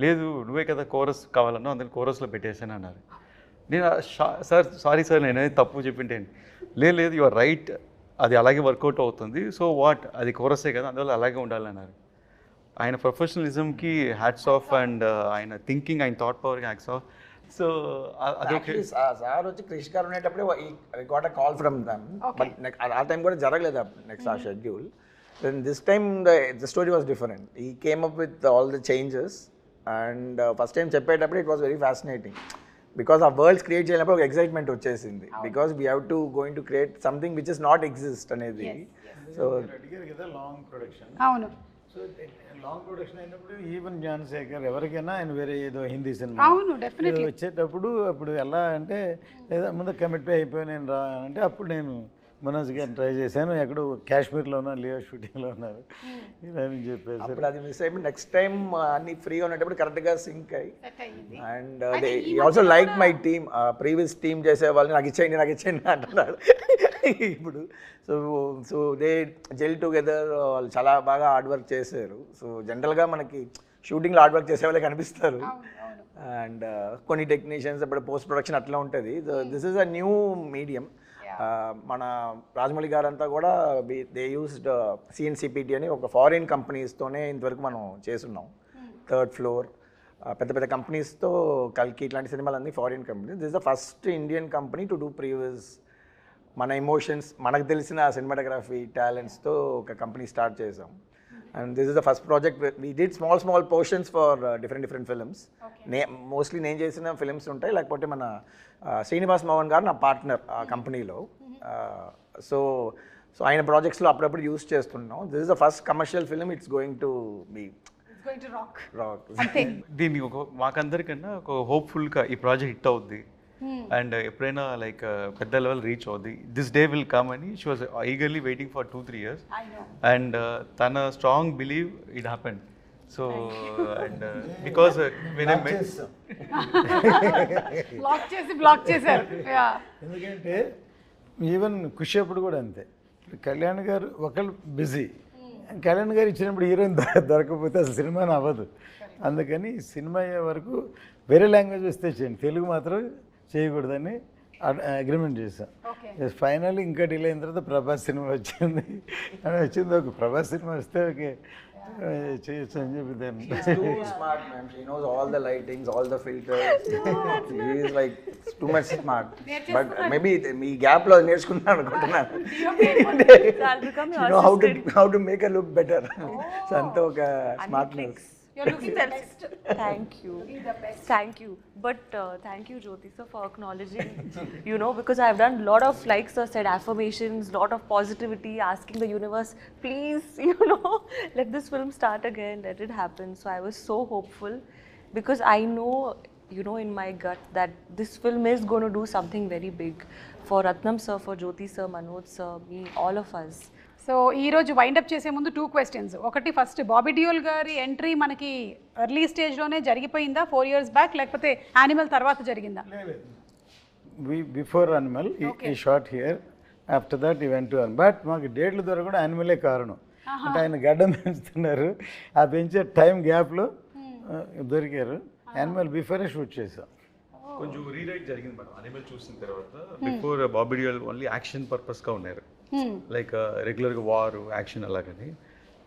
లేదు నువ్వే కదా కోరస్ కావాలన్నా, అందుకని కోరస్లో పెట్టేశాను అన్నారు. నేను సార్ సారీ సార్ నేనే తప్పు చెప్పింటాను. లేదు యు ఆర్ రైట్, అది అలాగే వర్కౌట్ అవుతుంది, సో వాట్ అది కోరసే కదా, అందువల్ల అలాగే ఉండాలన్నారు. ఆయన ప్రొఫెషనలిజంకి హ్యాట్స్ ఆఫ్, అండ్ ఆయన థింకింగ్, ఆయన థాట్ పవర్కి హ్యాట్స్ ఆఫ్. సో అదొకే. సార్ వచ్చి క్రిష్ గారు ఉండేటప్పుడే got a call from them, but ఆ టైం కూడా జరగలేదు నెక్స్ట్ ఆ schedule. Then this time the story was different. He came up with all the changes, and first time చెప్పేటప్పుడు it was very fascinating, because ఆ worlds create చేయనప్పుడు ఒక excitement వచ్చేసింది, because we have to going to create something which is not exist అనేది. So అడిగారు కదా long production. అవును, so long production అయినప్పుడు ఈవెన్ జ్ఞానశేఖర్ ఎవరికైనా ఆయన వేరే ఏదో హిందీ సినిమా అవును, డెఫినెట్లీ వచ్చేటప్పుడు అప్పుడు ఎలా అంటే లేదా ముందు కమిట్ అయిపోయి నేను రా అంటే అప్పుడు నేను మనోజ్ గారిని ట్రై చేశాను, ఎక్కడో కాశ్మీర్లో ఉన్నా, లియో షూటింగ్లో ఉన్నారు ఇలా అని చెప్పేసి. అప్పుడు అది మిస్ అయిపోయి నెక్స్ట్ టైం అన్ని ఫ్రీగా ఉన్నప్పుడు కరెక్ట్గా సింక్ అయ్యి, and also like my team, previous team చేసే వాళ్ళని నాకు ఇచ్చేయండి అంటున్నాడు ఇప్పుడు. సో దే జెల్ టుగెదర్, వాళ్ళు చాలా బాగా హార్డ్ వర్క్ చేశారు. సో జనరల్గా మనకి షూటింగ్లో హార్డ్ వర్క్ చేసే వాళ్ళే కనిపిస్తారు, అండ్ కొన్ని టెక్నీషియన్స్ ఇప్పుడు పోస్ట్ ప్రొడక్షన్ అట్లా ఉంటుంది. This is a new medium. మన రాజమౌళి గారు అంతా కూడా దే యూస్డ్ CNCPT అని ఒక ఫారిన్ కంపెనీస్తోనే ఇంతవరకు మనం చేస్తున్నాం. 3rd ఫ్లోర్ పెద్ద పెద్ద కంపెనీస్తో కల్కి ఇట్లాంటి సినిమాలన్నీ foreign companies. This is the first Indian company to do previous మన ఎమోషన్స్, మనకు తెలిసిన సినిమాటోగ్రఫీ టాలెంట్స్తో ఒక కంపెనీ స్టార్ట్ చేసాం. And this is the first project. We did small portions for different films. Mostly నేను చేసిన ఫిల్మ్స్ ఉంటాయి, లేకపోతే మన శ్రీనివాస్ మోహన్ గారు నా పార్ట్నర్ ఆ కంపెనీలో. సో ఆయన ప్రాజెక్ట్స్లో అప్పుడప్పుడు యూస్ చేస్తున్నాం. This is the first commercial film, it's going to be rock. దీన్ని మాకందరికన్నా ఒక హోప్ఫుల్గా ఈ ప్రాజెక్ట్ హిట్ అవుద్ది, అండ్ ఎప్పుడైనా లైక్ పెద్ద లెవెల్ రీచ్ అవుద్ది, దిస్ డే విల్ కమ్ అని she was eagerly waiting for 2-3 years, and తన strong believe it happened. So and because when I met block చేశారు. ఎందుకంటే ఈవెన్ ఖుషి అప్పుడు కూడా అంతే. కళ్యాణ్ గారు ఒకళ్ళు బిజీ, కళ్యాణ్ గారు ఇచ్చినప్పుడు హీరోయిన్ దొరకకపోతే అసలు సినిమాని అవ్వదు. అందుకని సినిమా అయ్యే వరకు వేరే లాంగ్వేజ్ వస్తే చేయండి, తెలుగు మాత్రం చేయకూడదని అగ్రిమెంట్ చేశాం. ఫైనల్ ఇంకా డిలే అయిన తర్వాత ప్రభాస్ సినిమా వచ్చింది. ఒక ప్రభాస్ సినిమా వస్తే ఓకే చేయొచ్చు అని చెప్పి దాన్ని. Smart, ma'am. She knows all the lightings, all the filters. She is like too much smart. But maybe me gap లో నేర్చుకున్నాను అనుకుంటున్నాను. You know how to make her look better. So అంత ఒక smartness. You're looking the best. Thank you. Thank you. But thank you, Jyoti sir, for acknowledging, because I've done a lot of, like sir said, affirmations, lot of positivity, asking the universe, please, let this film start again, let it happen. So I was so hopeful, because I know, in my gut that this film is going to do something very big for Ratnam sir, for Jyoti sir, Manoj sir, me, all of us. So ఈరోజు wind up చేసే ముందు 2 questions. ఒకటి, first Bobby Deol గారి entry మనకి early స్టేజ్లోనే జరిగిపోయిందా 4 years back, లేకపోతే animal తర్వాత జరిగిందా? బిఫోర్ అనిమల్ ఈ షార్ట్ హియర్, ఆఫ్టర్ దట్ ఈ వెంట్ టు అనిమల్. బట్ మాకు డేట్లు దొరకకుండా యానిమలే కారణం. అంటే ఆయన గడ్డం పెంచుతున్నారు, ఆ పెంచే టైం గ్యాప్లో దొరికారు. యానిమల్ బిఫోరే షూట్ చేసాం. కొంచెం రీరైట్ జరిగింది మేడం అనిమల్ చూసిన తర్వాత. Before Bobby Deol only action పర్పస్గా ఉన్నారు, లైక్ రెగ్యులర్గా వార్ యాక్షన్ అలాగని.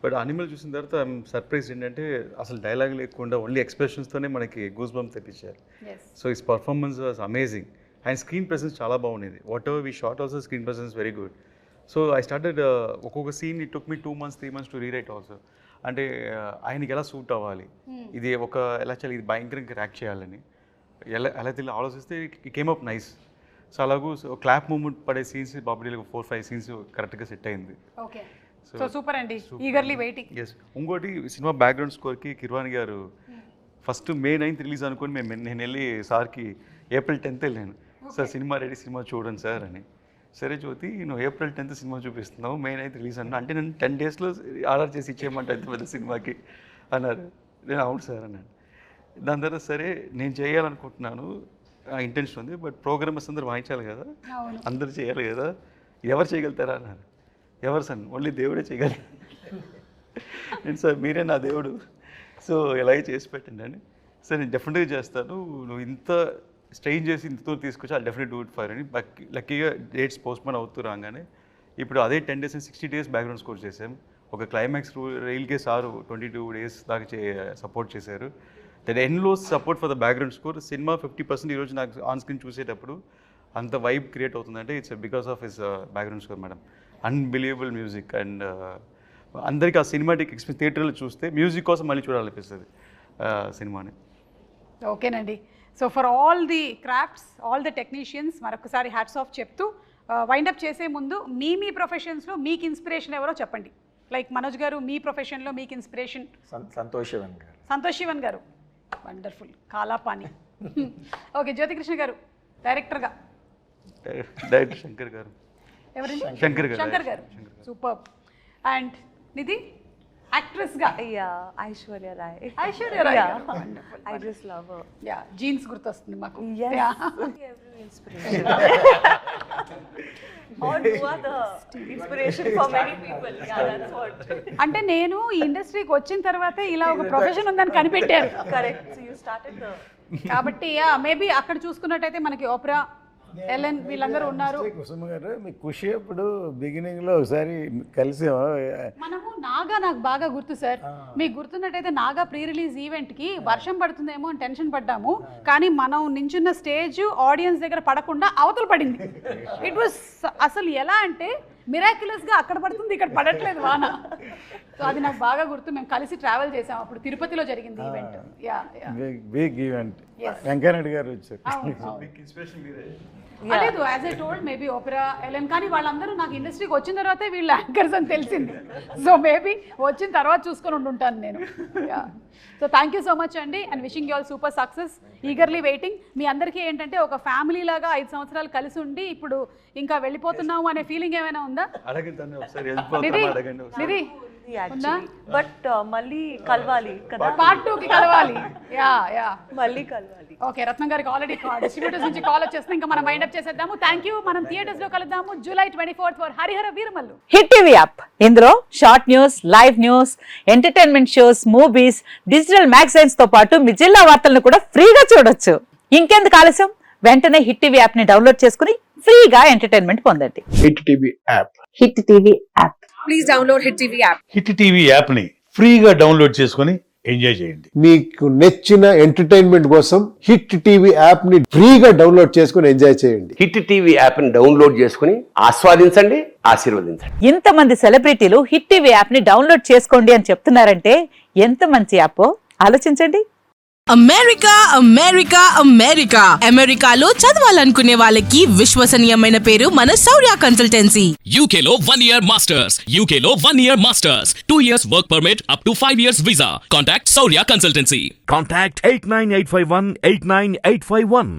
బట్ అనిమల్ చూసిన తర్వాత ఐఎమ్ సర్ప్రైజ్ ఏంటంటే అసలు డైలాగ్ లేకుండా ఓన్లీ ఎక్స్ప్రెషన్స్తోనే మనకి గూస్ బంప్స్ తెప్పించారు. So his performance was amazing. And screen presence చాలా బాగుండేది. Whatever we shot also screen presence very good. So I started ఒక్కొక్క scene it took me 2 months 3 months to rewrite also. అంటే ఆయనకి ఎలా suit అవ్వాలి, ఇది ఒక ఎలా చేయాలి, ఇది భయంకరంగా యాక్ట్ చేయాలని ఎలా తెలియ ఆలోచిస్తే it came up nice. So అలాగూ క్లాప్ మూమెంట్ పడే సీన్స్ బాబీ 4-5 సీన్స్ కరెక్ట్గా సెట్ అయింది. ఓకే, సో సూపర్ అండి, ఈగర్లీ వెయిటింగ్. ఎస్. ఇంకోటి సినిమా బ్యాక్గ్రౌండ్ స్కోర్కి కిర్వాణి గారు ఫస్ట్ May 9th రిలీజ్ అనుకుని నేను వెళ్ళి సార్కి April 10th వెళ్ళాను. సార్ సినిమా రెడీ, సినిమా చూడండి సార్ అని. సరే జ్యోతి, నువ్వు April 10th సినిమా చూపిస్తున్నావు, May 9th రిలీజ్ అన్నా, అంటే నేను 10 daysలో ఆర్డర్ చేసి ఇచ్చేయమంటే అంత పెద్ద సినిమాకి అన్నారు. నేను అవును సార్ అన్నాను. దాని తర్వాత సరే నేను చేయాలనుకుంటున్నాను, ఇంటెన్షన్ ఉంది, బట్ ప్రోగ్రామర్స్ అందరూ వాయించాలి కదా, అందరూ చేయాలి కదా, ఎవరు చేయగలుగుతారా అన్నారు. ఎవరు సార్, ఓన్లీ దేవుడే చేయగలరు. నేను సార్ మీరే నా దేవుడు, సో ఎలాగే చేసి పెట్టండి అని. సార్ నేను డెఫినెట్గా చేస్తాను, నువ్వు ఇంత స్ట్రెయిన్ చేసి ఇంతతో తీసుకొచ్చి I definite do it for అని. లక్కీగా డేట్స్ పోస్ట్పోన్ అవుతూ రాగానే ఇప్పుడు అదే 10 days and 60 days background score చేసాం. ఒక క్లైమాక్స్ రైల్కే సారు 22 days దాకా సపోర్ట్ చేశారు. That endless support for the background score. Cinema 50% ఈరోజు నాకు ఆన్ స్క్రీన్ చూసేటప్పుడు అంత వైబ్ క్రియేట్ అవుతుందంటే it's because of his background score madam. Unbelievable music. And అందరికీ ఆ సినిమాటిక్ ఎక్స్పీరియన్స్ థియేటర్లో చూస్తే మ్యూజిక్ కోసం మళ్ళీ చూడాలనిపిస్తుంది సినిమాని. ఓకేనండి, so for all the crafts, all the technicians మరొకసారి హ్యాట్స్ ఆఫ్ చెప్తూ వైండప్ చేసే ముందు మీ ప్రొఫెషన్స్లో మీకు ఇన్స్పిరేషన్ ఎవరో చెప్పండి. లైక్ మనోజ్ గారు, మీ ప్రొఫెషన్లో మీకు ఇన్స్పిరేషన్? సంతోష్ శివన్ గారు. సంతోష్ శివన్ గారు, వండర్ఫుల్, కాలాపాని. ఓకే, జ్యోతికృష్ణ గారు డైరెక్టర్గా? డైరెక్టర్ శంకర్ గారు. ఎవరండి? శంకర్ గారు. సూపర్. అండ్ నిధి యాక్ట్రెస్గా? Aishwarya Rai. Aishwarya Rai, I just love her. Yeah, Jeans గుర్తొస్తుంది మాకు. Every inspiration. Or who are the inspiration for many people? Yeah, that's what. అంటే నేను ఈ ఇండస్ట్రీకి వచ్చిన తర్వాతే ఇలా ఒక ప్రొఫెషన్ ఉందని కనిపెట్టారు. Correct. So you started the. కాబట్టి మేబీ అక్కడ చూసుకున్నట్టయితే మనకి ఓప్రా, ఎలెన్ వీళ్ళందరూ ఉన్నారు. కుసుమ గారు, మీ ఖుషి అప్పుడు బిగినింగ్లో ఒకసారి కలిసాము మనము. నాగా నాకు బాగా గుర్తు సార్, మీకు గుర్తున్నట్టయితే నాగా ప్రీ రిలీజ్ ఈవెంట్కి వర్షం పడుతుందేమో అని టెన్షన్ పడ్డాము, కానీ మనం నించున్న స్టేజ్ ఆడియన్స్ దగ్గర పడకుండా అవతల పడింది. ఇట్ వాస్ అసలు ఎలా అంటే మిరాక్యులస్గా అక్కడ పడుతుంది, ఇక్కడ పడట్లేదు వాన. సో అది నాకు బాగా గుర్తు. మేము కలిసి ట్రావెల్ చేసాం, అప్పుడు తిరుపతిలో జరిగింది ఈవెంట్. Big event. వెంకయ్యనాయుడు గారు వచ్చారు. లేదు, as I told maybe Opera, Ellen, కానీ వాళ్ళందరూ నాకు ఇండస్ట్రీకి వచ్చిన తర్వాతే వీళ్ళు యాంకర్స్ అని తెలిసింది. సో మేబీ వచ్చిన తర్వాత చూసుకొని ఉంటుంటాను నేను. So thank you so much అండి, and wishing you all super success. Eagerly waiting. మీ అందరికీ ఏంటంటే ఒక ఫ్యామిలీ లాగా 5 సంవత్సరాలు కలిసి ఉండి ఇప్పుడు ఇంకా వెళ్ళిపోతున్నాము అనే ఫీలింగ్ ఏమైనా ఉందా? నిధి బట్ మళ్ళీ కలవాలి కదా, Part 2కి కలవాలి. మళ్ళీ కలవాలి. ఓకే, రత్నం గారికి ఆల్రెడీ డిస్ట్రిబ్యూటర్స్ నుంచి కాల్ వచ్చేస్తుంది. ఇంకా మనం వైండప్ చేసేద్దాము. Thank you. మనం థియేటర్స్ లో కలుద్దాము July 24th for Hari Hara Veera Mallu. Hit TV app, ఇందులో short news, live news, entertainment shows, movies, digital magazines తో పాటు మీ జిల్లా వార్తలను కూడా ఫ్రీగా చూడొచ్చు. ఇంకెందుకు ఆలస్యం, వెంటనే హిట్ టీవీ యాప్ ని డౌన్లోడ్ చేసుకుని ఫ్రీగా ఎంటర్టైన్మెంట్ పొందండి. Hit TV app. Hit TV app. Please download hit TV app. Hit TV app ని ఫ్రీగా డౌన్లోడ్ చేసుకుని ఎంజాయ్ చేయండి. మీకు నచ్చిన ఎంటర్టైన్మెంట్ కోసం హిట్ టీవీ యాప్ ని ఫ్రీగా డౌన్లోడ్ చేసుకుని ఎంజాయ్ చేయండి. హిట్ టీవీ యాప్ ని డౌన్లోడ్ చేసుకుని ఆస్వాదించండి, ఆశీర్వదించండి. ఇంతమంది సెలబ్రిటీలు హిట్ టీవీ యాప్ ని డౌన్లోడ్ చేసుకోండి అని చెప్తున్నారంటే ఎంత మంచి యాప్ ఆలోచించండి. అమెరికా అమెరికా అమెరికా అమెరికాలో చదవాలనుకునే వాళ్ళకి విశ్వసనీయమైన పేరు మన శౌర్య కన్సల్టెన్సీ. UK లో 1 year masters, UK లో 1 year masters, 2 years work permit up to 5 years visa. Contact Saurya Consultancy. Contact 89851 89851.